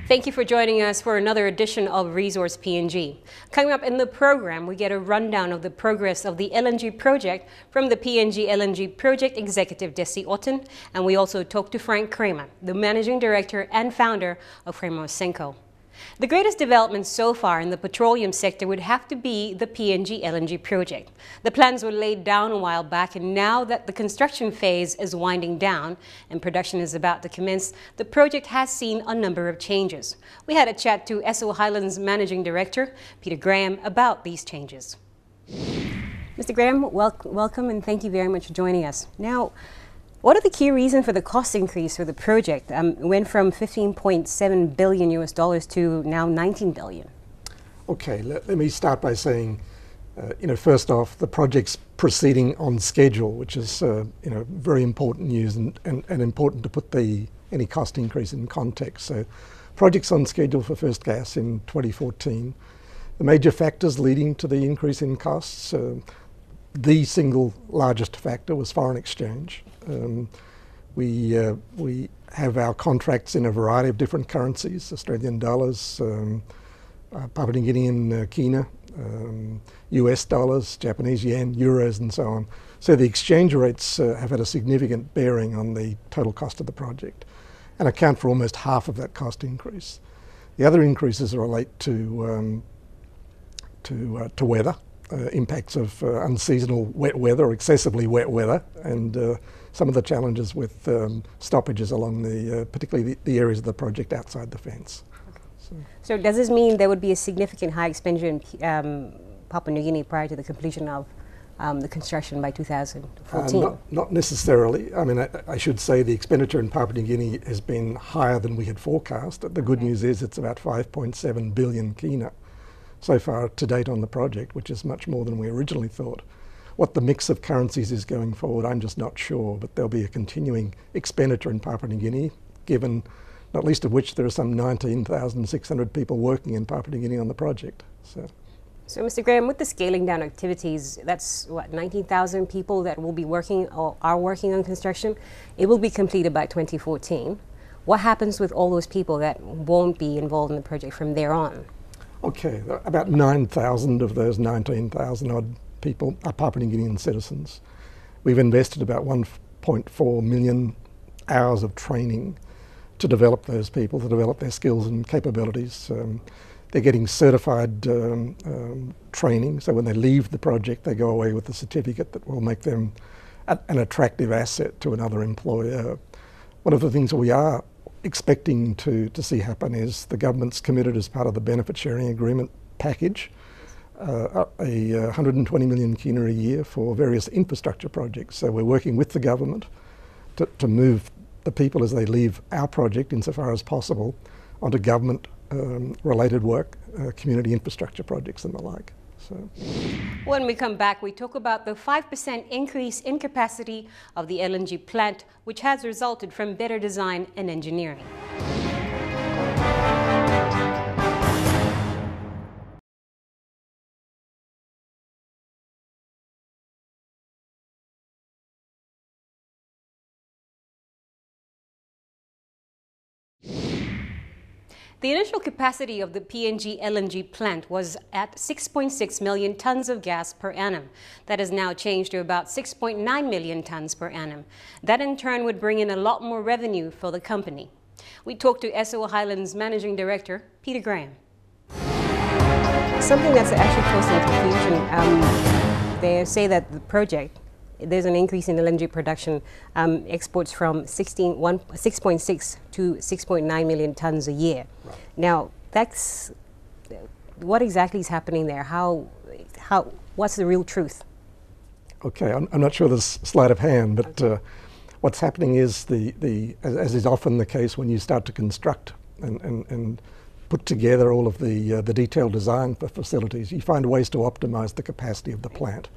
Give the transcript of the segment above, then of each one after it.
Thank you for joining us for another edition of Resource PNG. Coming up in the program, we get a rundown of the progress of the LNG project from the PNG LNG Project Executive Desi Otten, and we also talk to Frank Kramer, the Managing Director and founder of Kramer Senko. The greatest development so far in the petroleum sector would have to be the PNG LNG project. The plans were laid down a while back, and now that the construction phase is winding down and production is about to commence, the project has seen a number of changes. We had a chat to SO Highlands Managing Director, Peter Graham, about these changes. Mr. Graham, welcome and thank you very much for joining us. Now, what are the key reasons for the cost increase for the project? It went from $15.7 billion to now $19 billion. Okay, let me start by saying, first off, the project's proceeding on schedule, which is, very important news and important to put any cost increase in context. So, project's on schedule for first gas in 2014. The major factors leading to the increase in costs, the single largest factor was foreign exchange. We have our contracts in a variety of different currencies: Australian dollars, Papua New Guinean kina, US dollars, Japanese yen, euros, and so on. So the exchange rates have had a significant bearing on the total cost of the project and account for almost half of that cost increase. The other increases relate to weather. Impacts of unseasonal wet weather or excessively wet weather, and some of the challenges with stoppages along particularly the areas of the project outside the fence. Okay. So does this mean there would be a significant high expenditure in Papua New Guinea prior to the completion of the construction by 2014? Not necessarily. I mean, I should say the expenditure in Papua New Guinea has been higher than we had forecast. The good news is it's about 5.7 billion kina so far to date on the project, which is much more than we originally thought. What the mix of currencies is going forward, I'm just not sure, but there'll be a continuing expenditure in Papua New Guinea, given not least of which there are some 19,600 people working in Papua New Guinea on the project. So Mr. Graham, with the scaling down activities, that's what, 19,000 people that will be working or are working on construction. It will be completed by 2014. What happens with all those people that won't be involved in the project from there on? Okay, about 9,000 of those 19,000 odd people are Papua New Guinean citizens. We've invested about 1.4 million hours of training to develop those people, to develop their skills and capabilities. They're getting certified training, so when they leave the project they go away with a certificate that will make them an attractive asset to another employer. One of the things we are expecting to see happen is the government's committed as part of the benefit sharing agreement package a 120 million kina a year for various infrastructure projects. So we're working with the government to move the people as they leave our project insofar as possible onto government related work, community infrastructure projects and the like. So, when we come back, we talk about the 5% increase in capacity of the LNG plant, which has resulted from better design and engineering. The initial capacity of the PNG LNG plant was at 6.6 million tons of gas per annum. That has now changed to about 6.9 million tons per annum. That in turn would bring in a lot more revenue for the company. We talked to SO Highlands Managing Director, Peter Graham. Something that's actually causing confusion, they say that the project, there's an increase in LNG production, exports from 6.6 to 6.9 million tons a year. Right. Now, that's what exactly is happening there? What's the real truth? Okay, I'm not sure there's sleight of hand, but okay. What's happening is as is often the case when you start to construct and put together all of the detailed design for facilities, you find ways to optimize the capacity of the plant.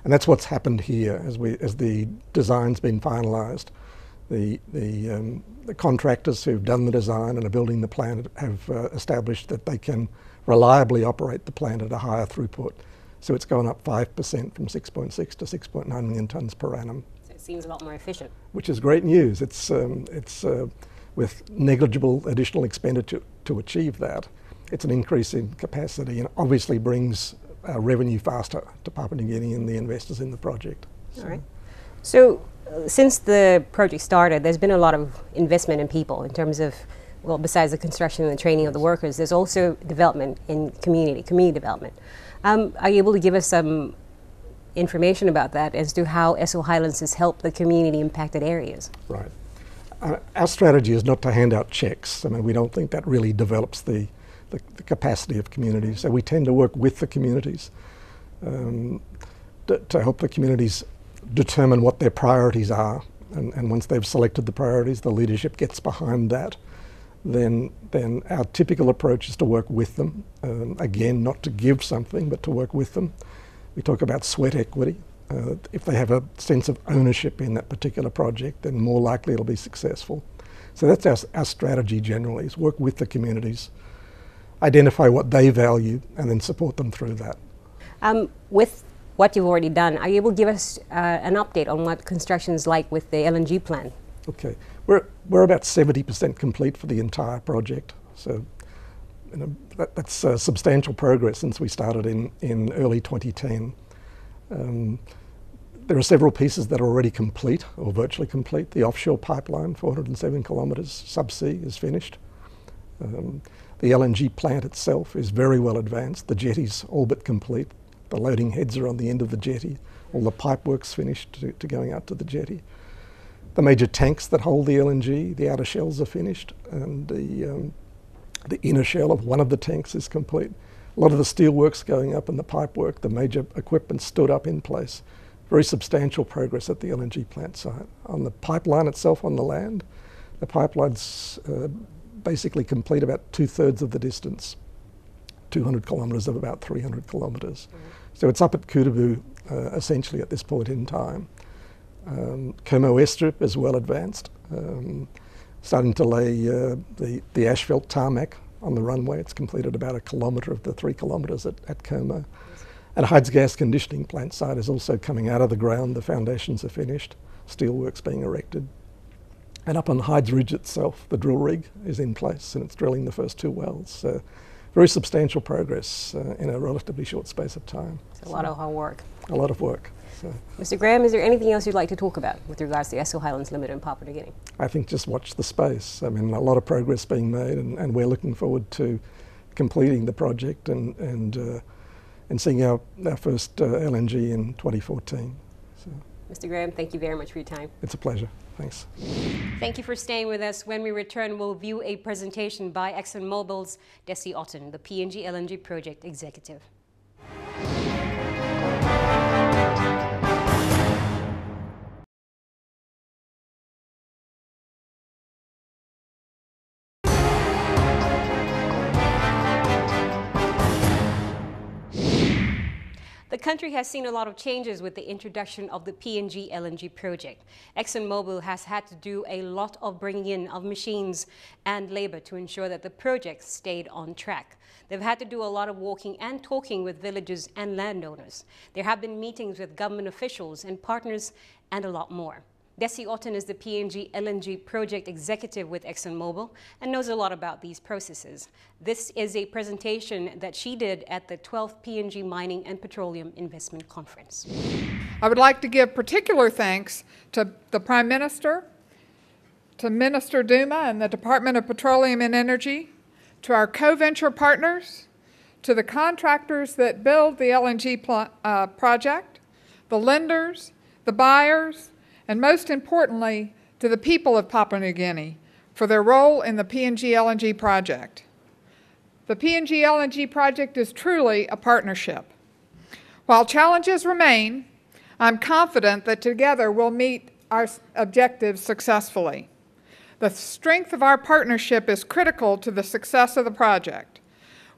And that's what's happened here as the design's been finalised. The contractors who've done the design and are building the plant have established that they can reliably operate the plant at a higher throughput. So it's gone up 5% from 6.6 to 6.9 million tonnes per annum. So it seems a lot more efficient. Which is great news. with negligible additional expenditure to achieve that. It's an increase in capacity and obviously brings revenue faster to Papua New Guinea and the investors in the project. All right. So since the project started, there's been a lot of investment in people in terms of, well, besides the construction and the training of the workers, there's also development in community development. Are you able to give us some information about that as to how Esso Highlands has helped the community impacted areas? Right. Our strategy is not to hand out checks. I mean, we don't think that really develops the capacity of communities. So we tend to work with the communities to help the communities determine what their priorities are. And once they've selected the priorities, the leadership gets behind that. Then our typical approach is to work with them. Again, not to give something, but to work with them. We talk about sweat equity. If they have a sense of ownership in that particular project, then more likely it'll be successful. So that's our strategy generally, is work with the communities, identify what they value, and then support them through that. With what you've already done, are you able to give us an update on what construction is like with the LNG plant? Okay, we're about 70% complete for the entire project. So that's substantial progress since we started in early 2010. There are several pieces that are already complete or virtually complete. The offshore pipeline, 407 kilometres subsea, is finished. The LNG plant itself is very well advanced. The jetty's all but complete. The loading heads are on the end of the jetty. All the pipe work's finished to going out to the jetty. The major tanks that hold the LNG, the outer shells are finished, and the inner shell of one of the tanks is complete. A lot of the steel work's going up and the pipe work, the major equipment stood up in place. Very substantial progress at the LNG plant site. On the pipeline itself on the land, the pipeline's basically complete about 2/3 of the distance, 200 kilometres of about 300 kilometres. So it's up at Kutubu essentially at this point in time. Como airstrip is well advanced, starting to lay the asphalt tarmac on the runway. It's completed about 1 kilometre of the 3 kilometres at Como. And Hyde's gas conditioning plant site is also coming out of the ground. The foundations are finished, steelwork's being erected. And up on Hyde's Ridge itself, the drill rig is in place and it's drilling the first 2 wells. So very substantial progress in a relatively short space of time. It's a lot of hard work. A lot of work. So. Mr. Graham, is there anything else you'd like to talk about with regards to Esso Highlands Limited in Papua New Guinea? I think just watch the space. I mean, a lot of progress being made, and we're looking forward to completing the project and seeing our first LNG in 2014. So. Mr. Graham, thank you very much for your time. It's a pleasure. Thanks. Thank you for staying with us. When we return, we'll view a presentation by ExxonMobil's Desi Otten, the PNG LNG project executive. The country has seen a lot of changes with the introduction of the PNG LNG project. ExxonMobil has had to do a lot of bringing in of machines and labor to ensure that the project stayed on track. They've had to do a lot of walking and talking with villagers and landowners. There have been meetings with government officials and partners and a lot more. Desi Otten is the PNG LNG project executive with ExxonMobil and knows a lot about these processes. This is a presentation that she did at the 12th PNG Mining and Petroleum Investment Conference. I would like to give particular thanks to the Prime Minister, to Minister Duma and the Department of Petroleum and Energy, to our co-venture partners, to the contractors that build the LNG project, the lenders, the buyers, and most importantly, to the people of Papua New Guinea for their role in the PNG LNG project. The PNG LNG project is truly a partnership. While challenges remain, I'm confident that together we'll meet our objectives successfully. The strength of our partnership is critical to the success of the project.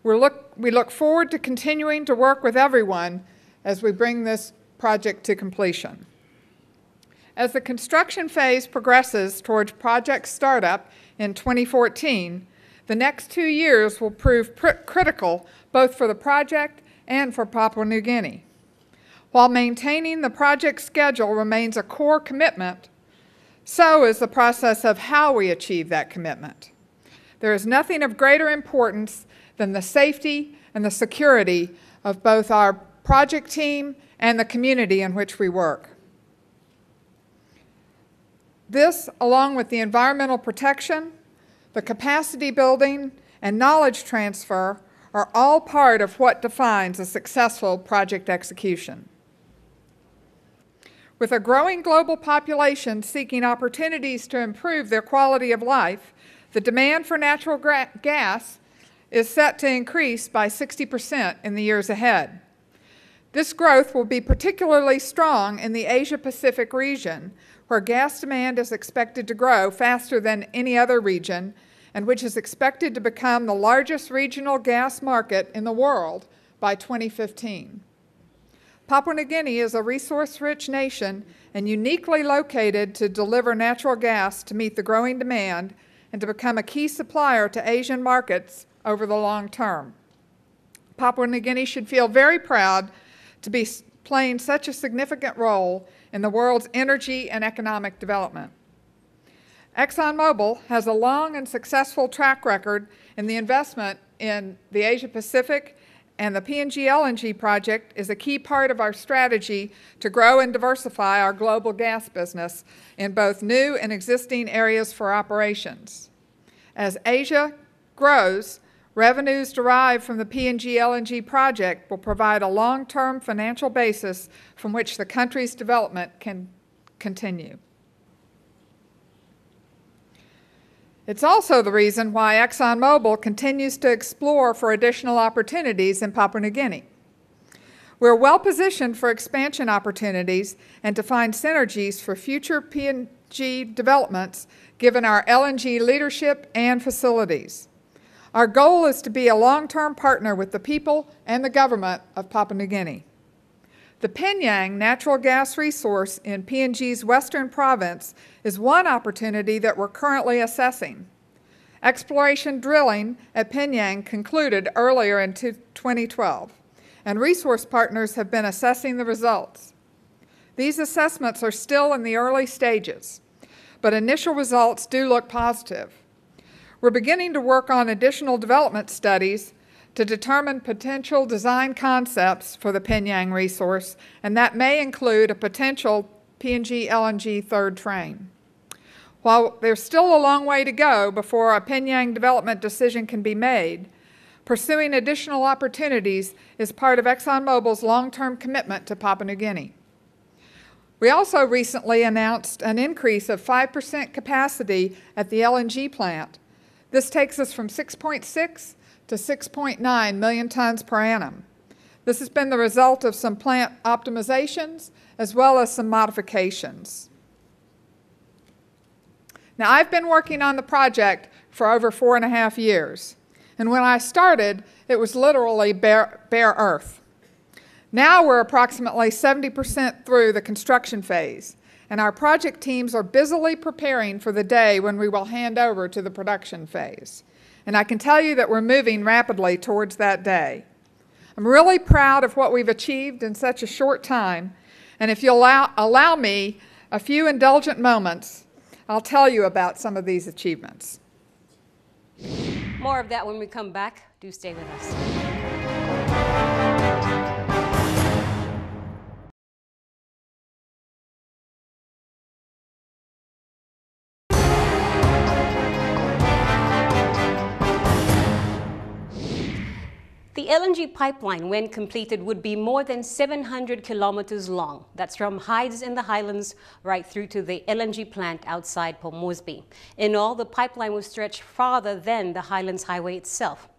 We look forward to continuing to work with everyone as we bring this project to completion. As the construction phase progresses towards project startup in 2014, the next 2 years will prove critical both for the project and for Papua New Guinea. While maintaining the project schedule remains a core commitment, So is the process of how we achieve that commitment. There is nothing of greater importance than the safety and the security of both our project team and the community in which we work. This, along with the environmental protection, the capacity building, and knowledge transfer, are all part of what defines a successful project execution. With a growing global population seeking opportunities to improve their quality of life, the demand for natural gas is set to increase by 60% in the years ahead. This growth will be particularly strong in the Asia-Pacific region, where gas demand is expected to grow faster than any other region, and which is expected to become the largest regional gas market in the world by 2015. Papua New Guinea is a resource-rich nation and uniquely located to deliver natural gas to meet the growing demand and to become a key supplier to Asian markets over the long term. Papua New Guinea should feel very proud to be playing such a significant role in the world's energy and economic development. ExxonMobil has a long and successful track record in the investment in the Asia-Pacific, and the PNG LNG project is a key part of our strategy to grow and diversify our global gas business in both new and existing areas for operations. As Asia grows, revenues derived from the PNG LNG project will provide a long-term financial basis from which the country's development can continue. It's also the reason why ExxonMobil continues to explore for additional opportunities in Papua New Guinea. We're well positioned for expansion opportunities and to find synergies for future PNG developments given our LNG leadership and facilities. Our goal is to be a long-term partner with the people and the government of Papua New Guinea. The PNG natural gas resource in PNG's western province is one opportunity that we're currently assessing. Exploration drilling at PNG concluded earlier in 2012, and resource partners have been assessing the results. These assessments are still in the early stages, but initial results do look positive. We're beginning to work on additional development studies to determine potential design concepts for the PNG resource, and that may include a potential PNG LNG third train. While there's still a long way to go before a PNG development decision can be made, pursuing additional opportunities is part of ExxonMobil's long-term commitment to Papua New Guinea. We also recently announced an increase of 5% capacity at the LNG plant. This takes us from 6.6 to 6.9 million tons per annum. This has been the result of some plant optimizations as well as some modifications. Now, I've been working on the project for over 4.5 years, and when I started, it was literally bare earth. Now we're approximately 70% through the construction phase, and our project teams are busily preparing for the day when we will hand over to the production phase. And I can tell you that we're moving rapidly towards that day. I'm really proud of what we've achieved in such a short time, and if you'll allow me a few indulgent moments, I'll tell you about some of these achievements. More of that when we come back. Do stay with us. The LNG pipeline, when completed, would be more than 700 kilometers long. That's from Hides in the Highlands right through to the LNG plant outside Port Moresby. In all, the pipeline will stretch farther than the Highlands Highway itself.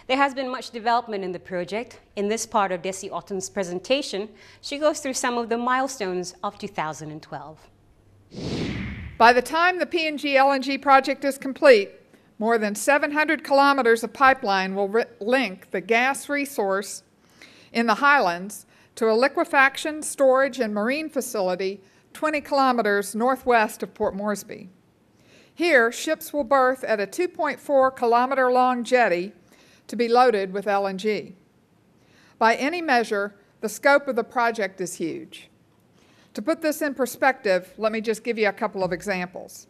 There has been much development in the project. In this part of Desi Otten's presentation, she goes through some of the milestones of 2012. By the time the PNG LNG project is complete, more than 700 kilometers of pipeline will link the gas resource in the Highlands to a liquefaction, storage, and marine facility 20 kilometers northwest of Port Moresby. Here, ships will berth at a 2.4-kilometer-long jetty to be loaded with LNG. By any measure, the scope of the project is huge. To put this in perspective, let me just give you a couple of examples.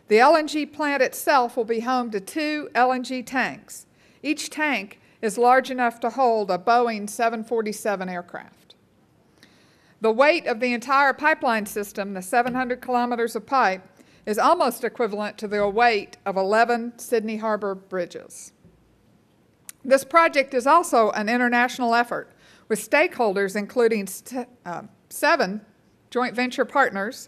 The LNG plant itself will be home to 2 LNG tanks. Each tank is large enough to hold a Boeing 747 aircraft. The weight of the entire pipeline system, the 700 kilometers of pipe, is almost equivalent to the weight of 11 Sydney Harbor bridges. This project is also an international effort with stakeholders including 7 joint venture partners,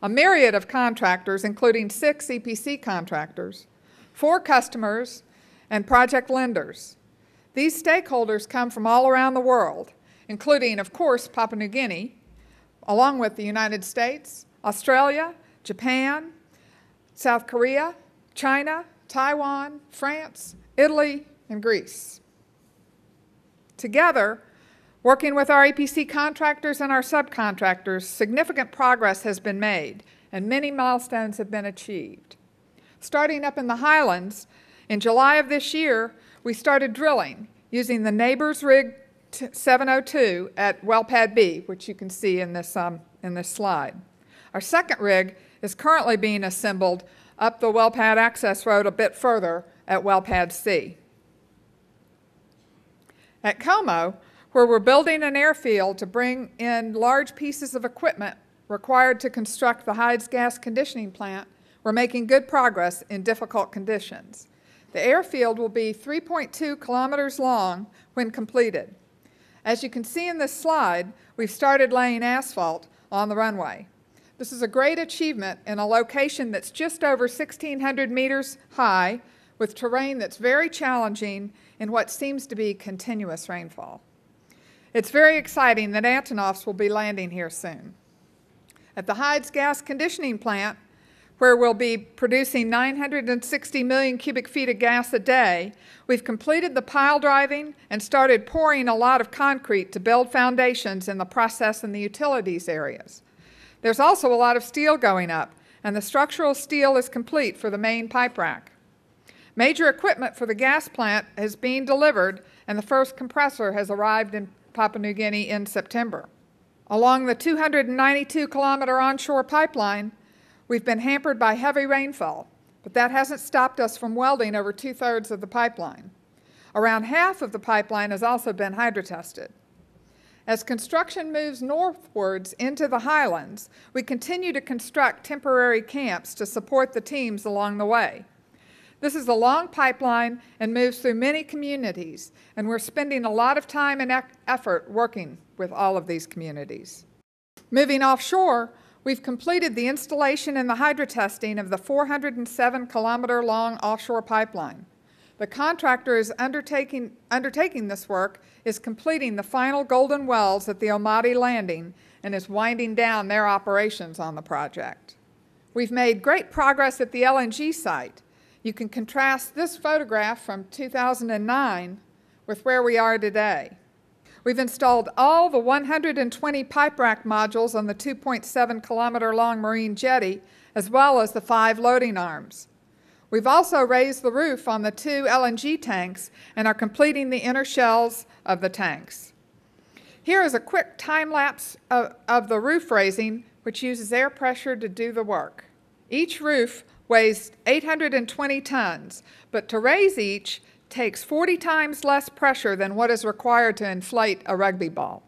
a myriad of contractors including 6 EPC contractors, 4 customers, and project lenders. These stakeholders come from all around the world, including, of course, Papua New Guinea, along with the United States, Australia, Japan, South Korea, China, Taiwan, France, Italy, and Greece. Together, working with our EPC contractors and our subcontractors, significant progress has been made and many milestones have been achieved. Starting up in the Highlands, in July of this year, we started drilling using the Neighbors Rig 702 at Well Pad B, which you can see in this slide. Our second rig is currently being assembled up the Well Pad access road a bit further at Well Pad C. At Como, where we're building an airfield to bring in large pieces of equipment required to construct the Hydes gas conditioning plant, we're making good progress in difficult conditions. The airfield will be 3.2 kilometers long when completed. As you can see in this slide, we've started laying asphalt on the runway. This is a great achievement in a location that's just over 1,600 meters high with terrain that's very challenging in what seems to be continuous rainfall. It's very exciting that Antonovs will be landing here soon. At the Hydes gas conditioning plant, where we'll be producing 960 million cubic feet of gas a day, we've completed the pile driving and started pouring a lot of concrete to build foundations in the process and the utilities areas. There's also a lot of steel going up, and the structural steel is complete for the main pipe rack. Major equipment for the gas plant is being delivered, and the first compressor has arrived in Papua New Guinea in September. Along the 292-kilometer onshore pipeline, we've been hampered by heavy rainfall, but that hasn't stopped us from welding over 2/3 of the pipeline. Around half of the pipeline has also been hydro-tested. As construction moves northwards into the highlands, we continue to construct temporary camps to support the teams along the way. This is a long pipeline and moves through many communities, and we're spending a lot of time and effort working with all of these communities. Moving offshore, we've completed the installation and the hydro-testing of the 407-kilometer-long offshore pipeline. The contractor is undertaking this work is completing the final golden wells at the Almaty landing and is winding down their operations on the project. We've made great progress at the LNG site. You can contrast this photograph from 2009 with where we are today. We've installed all the 120 pipe rack modules on the 2.7-kilometer-long marine jetty, as well as the 5 loading arms. We've also raised the roof on the 2 LNG tanks and are completing the inner shells of the tanks. Here is a quick time-lapse of the roof raising, which uses air pressure to do the work. Each roof weighs 820 tons, but to raise each takes 40 times less pressure than what is required to inflate a rugby ball.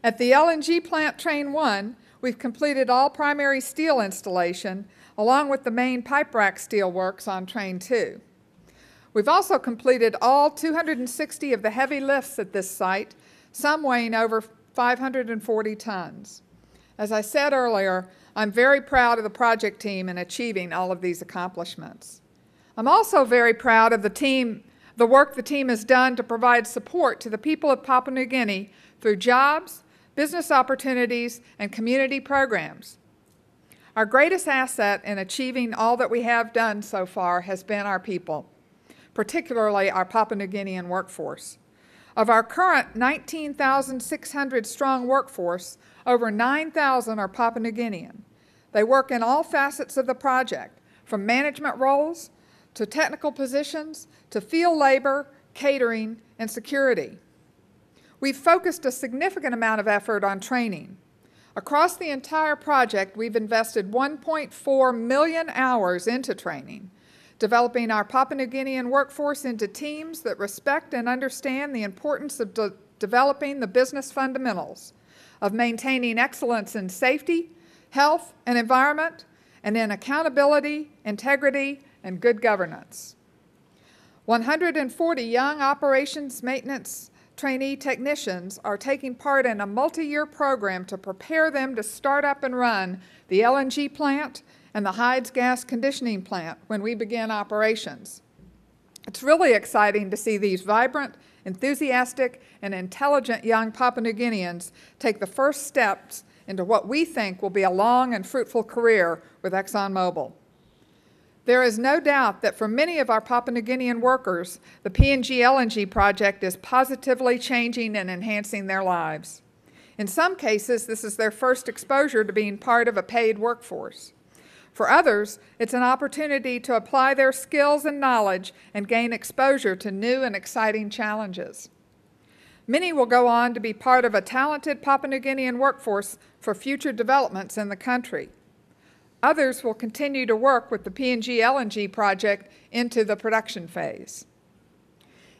At the LNG plant Train 1, we've completed all primary steel installation along with the main pipe rack steel works on Train 2. We've also completed all 260 of the heavy lifts at this site, some weighing over 540 tons. As I said earlier, I'm very proud of the project team in achieving all of these accomplishments. I'm also very proud of the work the team has done to provide support to the people of Papua New Guinea through jobs, business opportunities, and community programs. Our greatest asset in achieving all that we have done so far has been our people, particularly our Papua New Guinean workforce. Of our current 19,600 strong workforce, over 9,000 are Papua New Guinean. They work in all facets of the project, from management roles to technical positions to field labor, catering, and security. We've focused a significant amount of effort on training. Across the entire project, we've invested 1.4 million hours into training, developing our Papua New Guinean workforce into teams that respect and understand the importance of developing the business fundamentals, of maintaining excellence in safety, health, and environment, and in accountability, integrity, and good governance. 140 young operations maintenance trainee technicians are taking part in a multi-year program to prepare them to start up and run the LNG plant and the Hydes gas conditioning plant when we begin operations. It's really exciting to see these vibrant, enthusiastic, and intelligent young Papua New Guineans take the first steps into what we think will be a long and fruitful career with ExxonMobil. There is no doubt that for many of our Papua New Guinean workers, the PNG LNG project is positively changing and enhancing their lives. In some cases, this is their first exposure to being part of a paid workforce. For others, it's an opportunity to apply their skills and knowledge and gain exposure to new and exciting challenges. Many will go on to be part of a talented Papua New Guinean workforce for future developments in the country. Others will continue to work with the PNG LNG project into the production phase.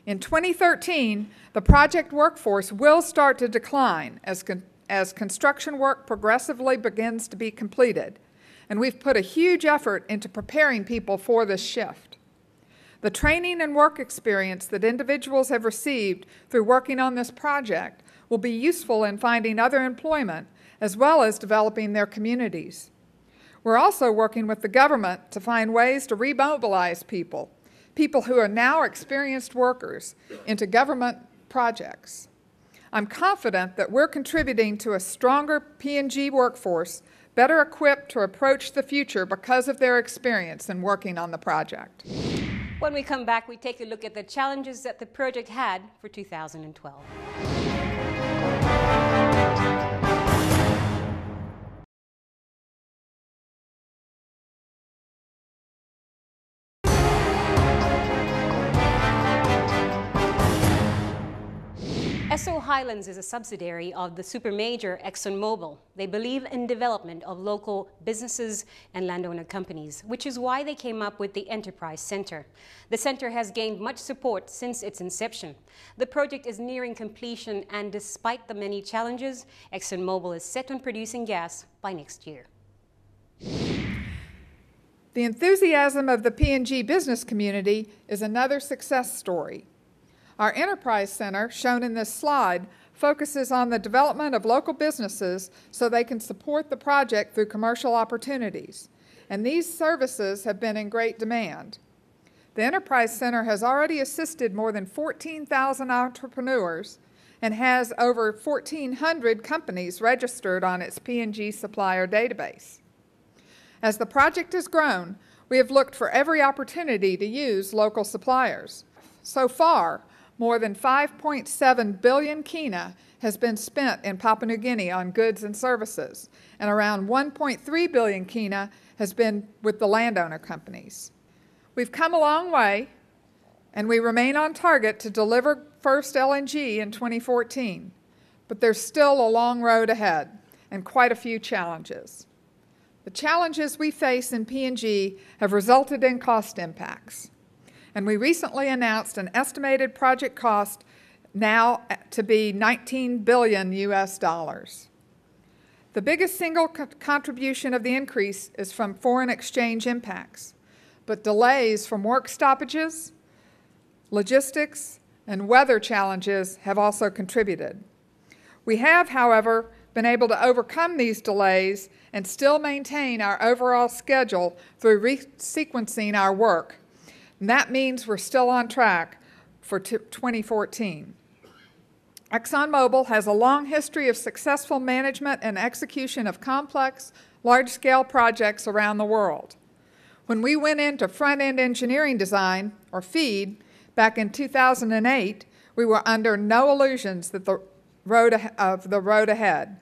In 2013, the project workforce will start to decline as construction work progressively begins to be completed, and we've put a huge effort into preparing people for this shift. The training and work experience that individuals have received through working on this project will be useful in finding other employment as well as developing their communities. We're also working with the government to find ways to remobilize people who are now experienced workers, into government projects. I'm confident that we're contributing to a stronger PNG workforce, better equipped to approach the future because of their experience in working on the project. When we come back, we take a look at the challenges that the project had for 2012. Esso Highlands is a subsidiary of the supermajor ExxonMobil. They believe in development of local businesses and landowner companies, which is why they came up with the Enterprise Center. The center has gained much support since its inception. The project is nearing completion, and despite the many challenges, ExxonMobil is set on producing gas by next year. The enthusiasm of the PNG business community is another success story. Our Enterprise Center, shown in this slide, focuses on the development of local businesses so they can support the project through commercial opportunities, and these services have been in great demand. The Enterprise Center has already assisted more than 14,000 entrepreneurs and has over 1,400 companies registered on its PNG supplier database. As the project has grown, we have looked for every opportunity to use local suppliers. So far, more than 5.7 billion kina has been spent in Papua New Guinea on goods and services, and around 1.3 billion kina has been with the landowner companies. We've come a long way, and we remain on target to deliver first LNG in 2014, but there's still a long road ahead and quite a few challenges. The challenges we face in PNG have resulted in cost impacts, and we recently announced an estimated project cost now to be $19 billion US. The biggest single contribution of the increase is from foreign exchange impacts, but delays from work stoppages, logistics, and weather challenges have also contributed. We have, however, been able to overcome these delays and still maintain our overall schedule through resequencing our work. And that means we're still on track for 2014. ExxonMobil has a long history of successful management and execution of complex, large-scale projects around the world. When we went into front-end engineering design, or FEED, back in 2008, we were under no illusions that the road ahead.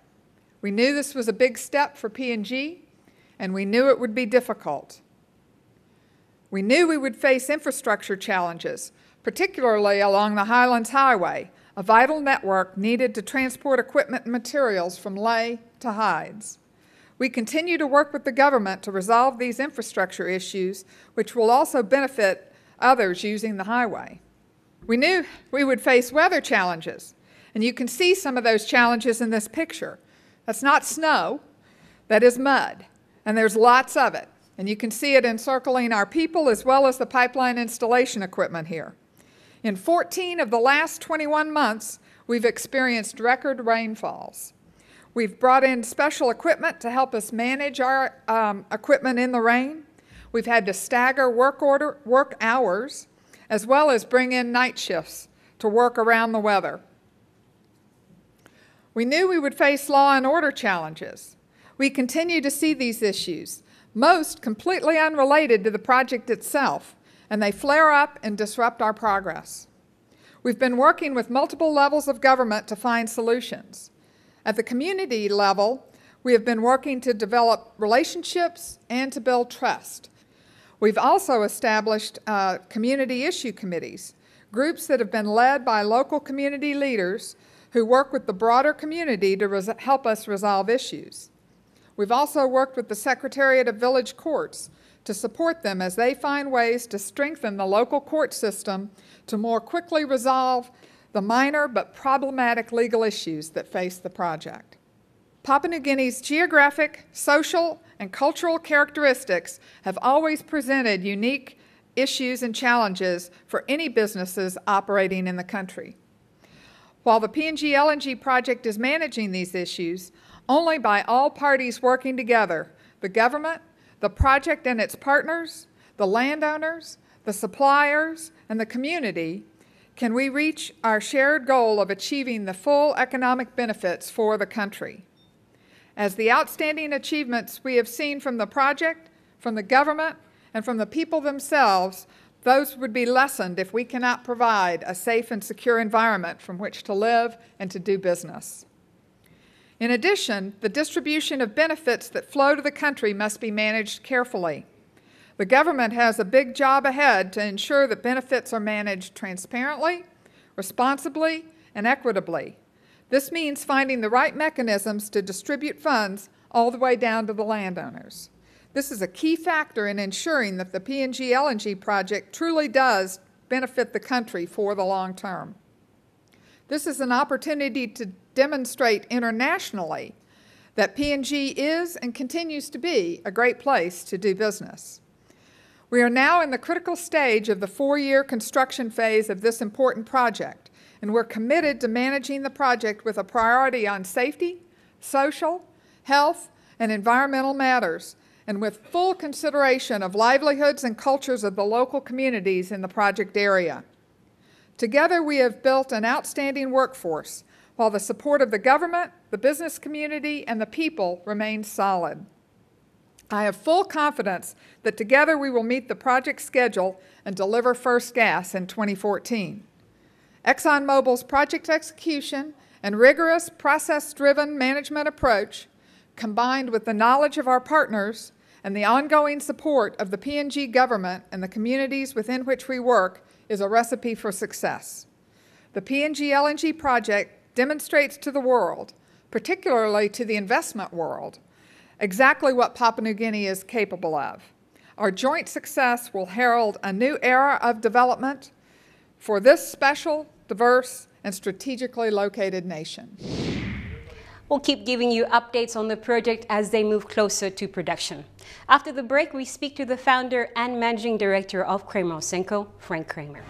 We knew this was a big step for PNG, and we knew it would be difficult. We knew we would face infrastructure challenges, particularly along the Highlands Highway, a vital network needed to transport equipment and materials from Lae tides. We continue to work with the government to resolve these infrastructure issues, which will also benefit others using the highway. We knew we would face weather challenges, and you can see some of those challenges in this picture. That's not snow, that is mud, and there's lots of it. And you can see it encircling our people as well as the pipeline installation equipment here. In 14 of the last 21 months, we've experienced record rainfalls. We've brought in special equipment to help us manage our equipment in the rain. We've had to stagger work hours, as well as bring in night shifts to work around the weather. We knew we would face law and order challenges. We continue to see these issues, most completely unrelated to the project itself, and they flare up and disrupt our progress. We've been working with multiple levels of government to find solutions. At the community level, we have been working to develop relationships and to build trust. We've also established community issue committees, groups that have been led by local community leaders who work with the broader community to help us resolve issues. We've also worked with the Secretariat of Village Courts to support them as they find ways to strengthen the local court system to more quickly resolve the minor but problematic legal issues that face the project. Papua New Guinea's geographic, social, and cultural characteristics have always presented unique issues and challenges for any businesses operating in the country. While the PNG LNG project is managing these issues, only by all parties working together, the government, the project and its partners, the landowners, the suppliers, and the community, can we reach our shared goal of achieving the full economic benefits for the country. As the outstanding achievements we have seen from the project, from the government, and from the people themselves, those would be lessened if we cannot provide a safe and secure environment from which to live and to do business. In addition, the distribution of benefits that flow to the country must be managed carefully. The government has a big job ahead to ensure that benefits are managed transparently, responsibly, and equitably. This means finding the right mechanisms to distribute funds all the way down to the landowners. This is a key factor in ensuring that the PNG LNG project truly does benefit the country for the long term. This is an opportunity to demonstrate internationally that PNG is and continues to be a great place to do business. We are now in the critical stage of the 4-year construction phase of this important project, and we're committed to managing the project with a priority on safety, social, health, and environmental matters, and with full consideration of livelihoods and cultures of the local communities in the project area. Together, we have built an outstanding workforce, while the support of the government, the business community, and the people remains solid. I have full confidence that together we will meet the project schedule and deliver first gas in 2014. ExxonMobil's project execution and rigorous process-driven management approach, combined with the knowledge of our partners and the ongoing support of the PNG government and the communities within which we work, is a recipe for success. The PNG LNG project demonstrates to the world, particularly to the investment world, exactly what Papua New Guinea is capable of. Our joint success will herald a new era of development for this special, diverse, and strategically located nation. We'll keep giving you updates on the project as they move closer to production. After the break, we speak to the founder and managing director of Kramer Osenko, Frank Kramer.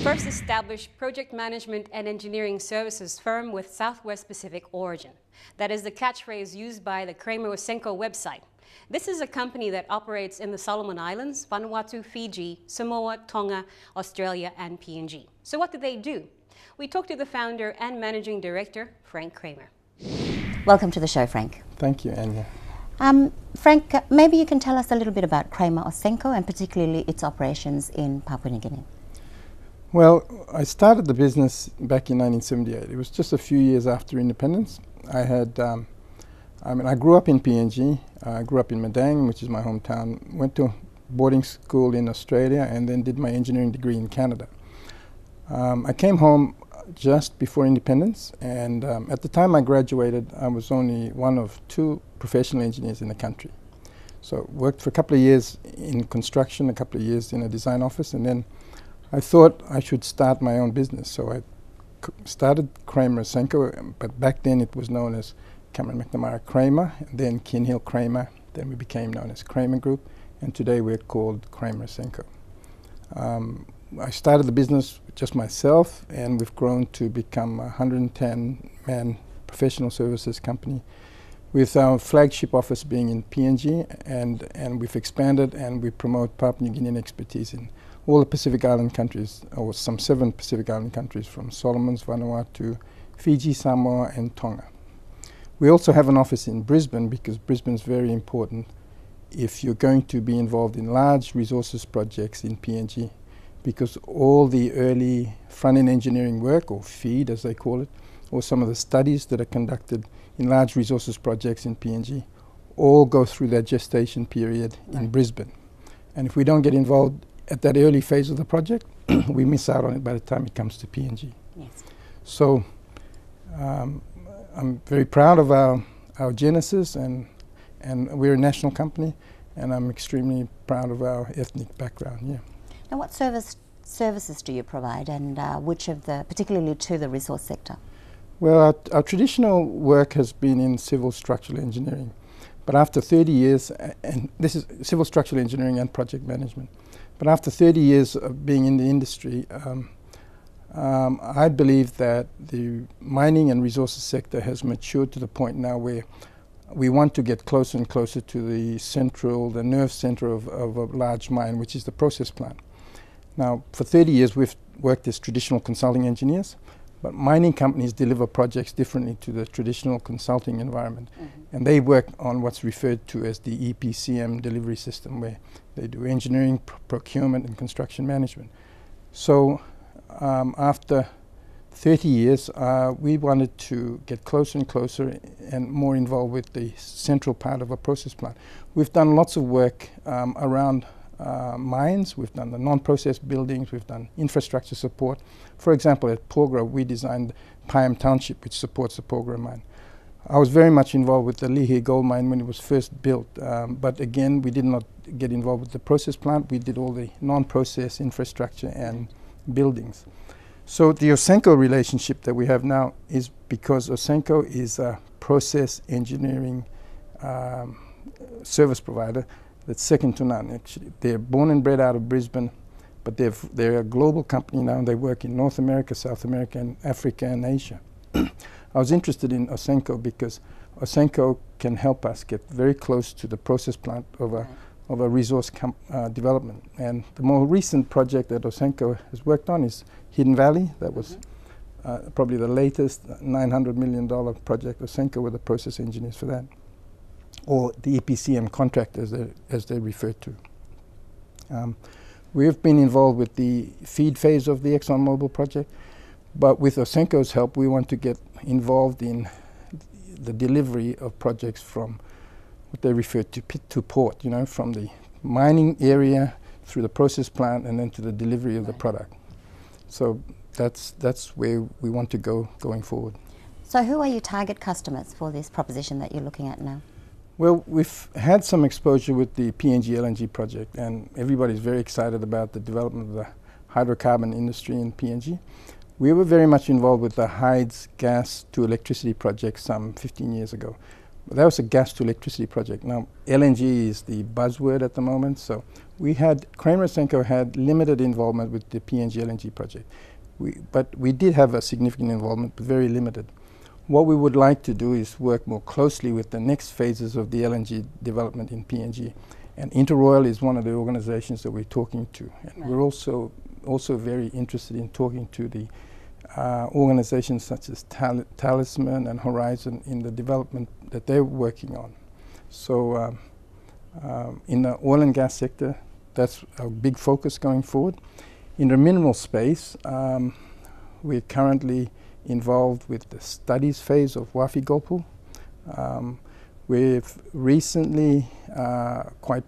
First established project management and engineering services firm with Southwest Pacific origin. That is the catchphrase used by the Kramer Osenko website. This is a company that operates in the Solomon Islands, Vanuatu, Fiji, Samoa, Tonga, Australia, and PNG. So what do they do? We talked to the founder and managing director, Frank Kramer. Welcome to the show, Frank. Thank you, Anya. Frank, maybe you can tell us a little bit about Kramer Osenko and particularly its operations in Papua New Guinea. Well, I started the business back in 1978. It was just a few years after independence. I I mean, I grew up in PNG. I grew up in Madang, which is my hometown. Went to boarding school in Australia and then did my engineering degree in Canada. I came home just before independence, and at the time I graduated, I was only one of 2 professional engineers in the country. So worked for a couple of years in construction, a couple of years in a design office, and then I thought I should start my own business. So I started Kramer Senko, but back then it was known as Cameron McNamara Kramer, and then Kinhill Kramer. Then we became known as Kramer Group, and today we're called Kramer Senko. I started the business with just myself, and we've grown to become a 110-man professional services company, with our flagship office being in PNG, and we've expanded, and we promote Papua New Guinean expertise in all the Pacific Island countries, or some 7 Pacific Island countries, from Solomons, Vanuatu, Fiji, Samoa, and Tonga. We also have an office in Brisbane, because Brisbane is very important if you're going to be involved in large resources projects in PNG, because all the early front-end engineering work, or FEED as they call it, or some of the studies that are conducted in large resources projects in PNG, all go through that gestation period in Brisbane. And if we don't get involved at that early phase of the project, we miss out on it by the time it comes to PNG. Yes. So I'm very proud of our genesis, and we're a national company, and I'm extremely proud of our ethnic background. Yeah. Now, what services do you provide, and which of the, particularly to the resource sector? Well, our traditional work has been in civil structural engineering, but after 30 years, and this is civil structural engineering and project management, but after 30 years of being in the industry, I believe that the mining and resources sector has matured to the point now where we want to get closer and closer to the nerve center of a large mine, which is the process plant. Now, for 30 years, we've worked as traditional consulting engineers, but mining companies deliver projects differently to the traditional consulting environment. And they work on what's referred to as the EPCM delivery system, where they do engineering, procurement, and construction management. So after 30 years, we wanted to get closer and closer and more involved with the central part of a process plant. We've done lots of work around mines. We've done the non-process buildings. We've done infrastructure support. For example, at Porgera, we designed Pyam Township, which supports the Porgera mine. I was very much involved with the Lihi gold mine when it was first built, but again, we did not get involved with the process plant. We did all the non-process infrastructure and buildings. So the Ausenco relationship that we have now is because Ausenco is a process engineering service provider that's second to none. Actually, they're born and bred out of Brisbane, but they're a global company now. They work in North America, South America, and Africa, and Asia. I was interested in Ausenco because Ausenco can help us get very close to the process plant of a resource development. And the more recent project that Ausenco has worked on is Hidden Valley. That was probably the latest $900 million project. Ausenco were the process engineers for that, or the EPCM contract as they're referred to. We have been involved with the FEED phase of the ExxonMobil project, but with Ausenco's help, we want to get involved in the delivery of projects from what they refer to pit to port, from the mining area through the process plant and then to the delivery of the product. So that's where we want to go going forward. So who are your target customers for this proposition that you're looking at now? Well, we've had some exposure with the PNG LNG project, and everybody's very excited about the development of the hydrocarbon industry in PNG. We were very much involved with the Hydes gas to electricity project some 15 years ago. But that was a gas to electricity project. Now, LNG is the buzzword at the moment, so Kramer Senko had limited involvement with the PNG LNG project. But we did have a significant involvement, but very limited. What we would like to do is work more closely with the next phases of the LNG development in PNG. And Interoil is one of the organizations that we're talking to. And we're also very interested in talking to the organizations such as Talisman and Horizon in the development that they're working on. So in the oil and gas sector, that's our big focus going forward. In the mineral space, we're currently involved with the studies phase of Wafi-Golpu. We've recently quite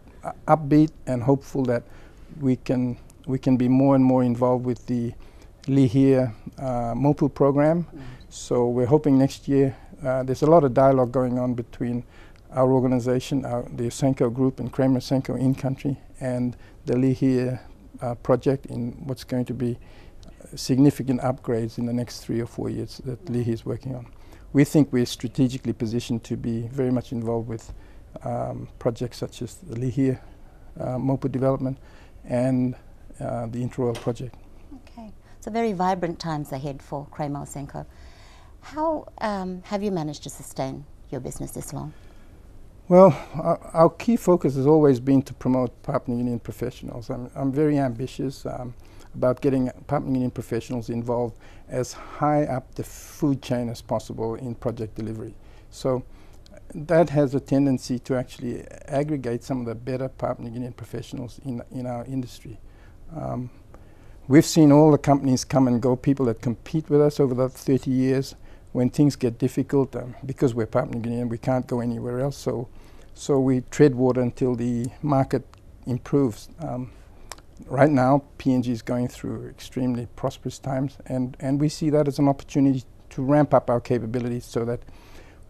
upbeat and hopeful that we can be more and more involved with the Lihir MOPU program. So we're hoping next year, there's a lot of dialogue going on between our organization, the Ausenco group and Kramer Ausenco in country, and the Lihir project in what's going to be significant upgrades in the next 3 or 4 years that Lihir is working on. We think we're strategically positioned to be very much involved with projects such as the Lihir MOPU development and the Inter-Oil project. Okay, so very vibrant times ahead for Kramer Ausenco. How have you managed to sustain your business this long? Well, our key focus has always been to promote Papua New Guinean professionals. I'm very ambitious about getting Papua New Guinean professionals involved as high up the food chain as possible in project delivery. So that has a tendency to actually aggregate some of the better Papua New Guinean professionals in our industry. We've seen all the companies come and go, people that compete with us over the 30 years. When things get difficult, because we're Papua New Guinean, we can't go anywhere else, so we tread water until the market improves. Right now, PNG is going through extremely prosperous times, and we see that as an opportunity to ramp up our capabilities so that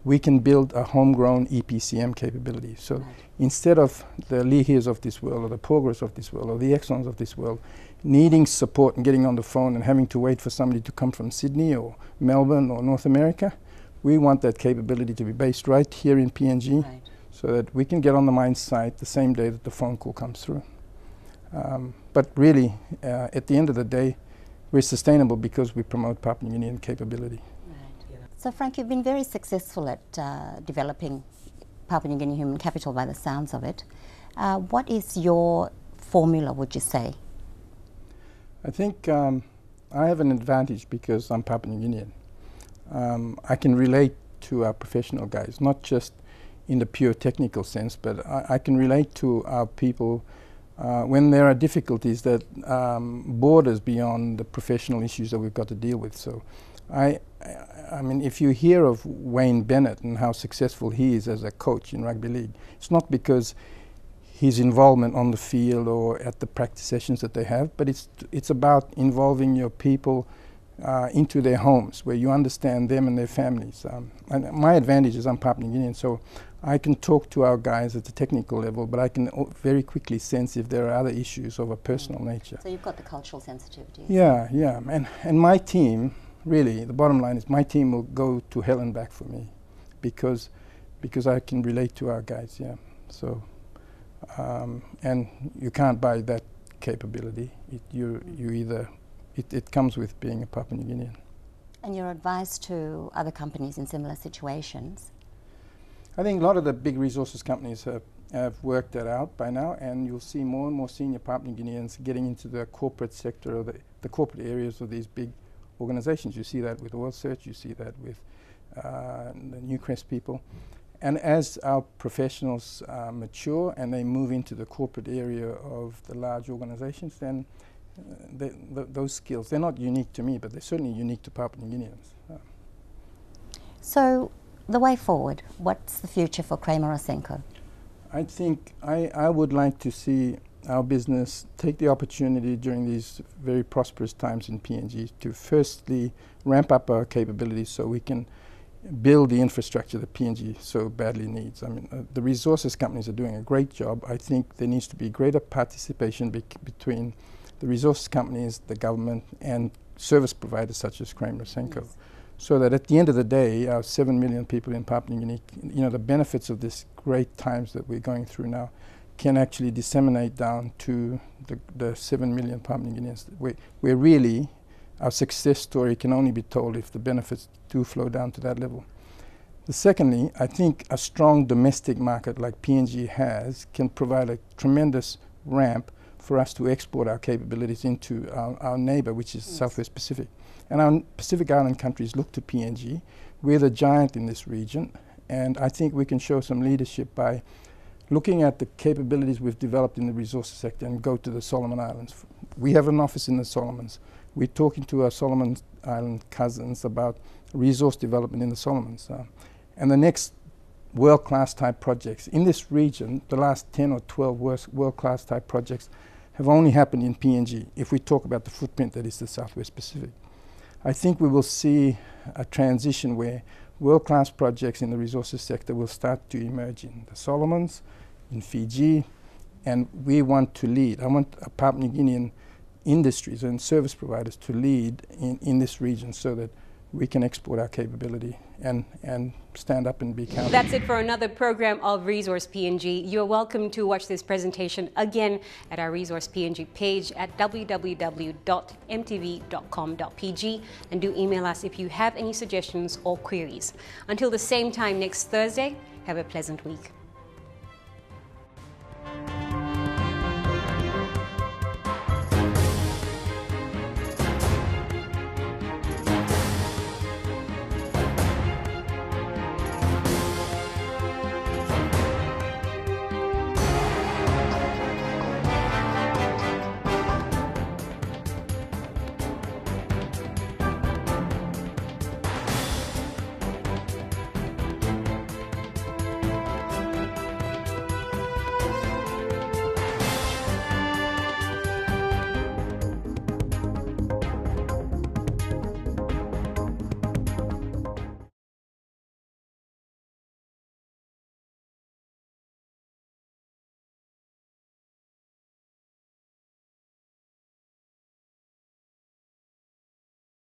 we can build a homegrown EPCM capability. So instead of the Lihirs of this world, or the Porgers of this world, or the Exxons of this world, needing support and getting on the phone and having to wait for somebody to come from Sydney or Melbourne or North America, we want that capability to be based right here in PNG, so that we can get on the mine site the same day that the phone call comes through. But really, at the end of the day, we're sustainable because we promote Papua New Guinean capability. So Frank, you've been very successful at developing Papua New Guinea human capital by the sounds of it. What is your formula, would you say? I think I have an advantage because I'm Papua New Guinean. I can relate to our professional guys, not just in the pure technical sense, but I can relate to our people when there are difficulties that borders beyond the professional issues that we've got to deal with. So I mean, if you hear of Wayne Bennett and how successful he is as a coach in rugby league, it's not because his involvement on the field or at the practice sessions that they have, but it's about involving your people into their homes, where you understand them and their families. And my advantage is I'm Papua New Guinean, so I can talk to our guys at the technical level, but I can very quickly sense if there are other issues of a personal nature. So you've got the cultural sensitivity. Yeah, yeah. And my team, really, the bottom line is my team will go to hell and back for me because I can relate to our guys, yeah. So, and you can't buy that capability. It comes with being a Papua New Guinean. And your advice to other companies in similar situations? I think a lot of the big resources companies have worked that out by now, and you'll see more and more senior Papua New Guineans getting into the corporate sector or the corporate areas of these big organizations. You see that with Oil Search, you see that with the Newcrest people. And as our professionals mature and they move into the corporate area of the large organizations, then those skills, they're not unique to me, but they're certainly unique to Papua New Guineans. So the way forward, what's the future for Kramer Ausenco? I think I would like to see our business take the opportunity during these very prosperous times in PNG to firstly ramp up our capabilities so we can build the infrastructure that PNG so badly needs. I mean, the resources companies are doing a great job. I think there needs to be greater participation between the resources companies, the government, and service providers such as Kramer Ausenco. Yes. So that at the end of the day, our 7 million people in Papua New Guinea, you know, the benefits of this great times that we're going through now can actually disseminate down to the 7 million Papua New Guineans. We're really, our success story can only be told if the benefits do flow down to that level. Secondly, I think a strong domestic market like PNG has can provide a tremendous ramp for us to export our capabilities into our neighbor, which is Southwest Pacific. And our Pacific Island countries look to PNG. We're the giant in this region, and I think we can show some leadership by looking at the capabilities we've developed in the resources sector and go to the Solomon Islands. We have an office in the Solomons. We're talking to our Solomon Island cousins about resource development in the Solomons. And the next world-class type projects in this region. The last 10 or 12 world-class type projects have only happened in PNG, if we talk about the footprint that is the Southwest Pacific. I think we will see a transition where world-class projects in the resources sector will start to emerge in the Solomons, in Fiji, and we want to lead. I want Papua New Guinean industries and service providers to lead in this region so that we can export our capability and stand up and be counted. That's it for another program of Resource PNG. You're welcome to watch this presentation again at our Resource PNG page at www.mtv.com.pg, and do email us if you have any suggestions or queries. Until the same time next Thursday, have a pleasant week.